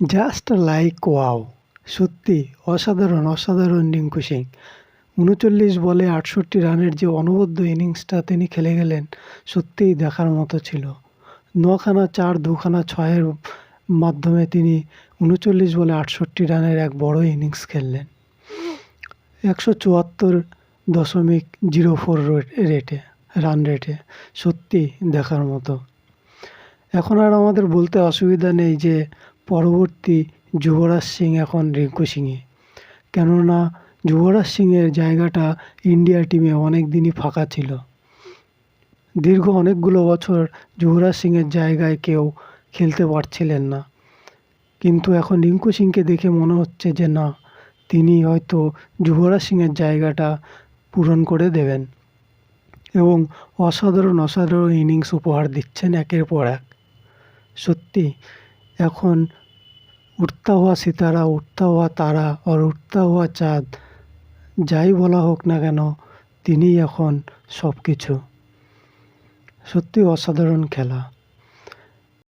Just like wow! সত্যি অসাধারণ রিঙ্কু সিং। ৩৯ বলে ৬৮ রানের যে অনবদ্য ইনিংসটা তিনি খেলে গেলেন, সত্যিই দেখার মতো ছিল। ৯ খানা ৪, ২ খানা ৬-এর মাধ্যমে তিনি ৩৯ বলে ৬৮ রানের এক বড় ইনিংস খেললেন ১৭৪.০৪ রান রেটে। সত্যি দেখার মতো। এখন আর আমাদের বলতে অসুবিধা নেই যে পরবর্তী যুবরাজ সিং এখন রিঙ্কু সিংয়ে, কেননা যুবরাজ সিংয়ের জায়গাটা ইন্ডিয়া টিমে অনেক দিনই ফাঁকা ছিল। দীর্ঘ অনেকগুলো বছর যুবরাজ সিংয়ের জায়গায় কেউ খেলতে পারছিলেন না, কিন্তু এখন রিঙ্কু সিংকে দেখে মনে হচ্ছে যে না, তিনি হয়তো যুবরাজ সিংয়ের জায়গাটা পূরণ করে দেবেন এবং অসাধারণ ইনিংস উপহার দিচ্ছেন একের পর এক। সত্যি এখন উঠতা হুয়া সিতারা, উঠতা হুয়া তারা আর উঠতা হুয়া চাঁদ, যাই বলা হোক না কেন, তিনিই এখন সব কিছু। সত্যি অসাধারণ খেলা।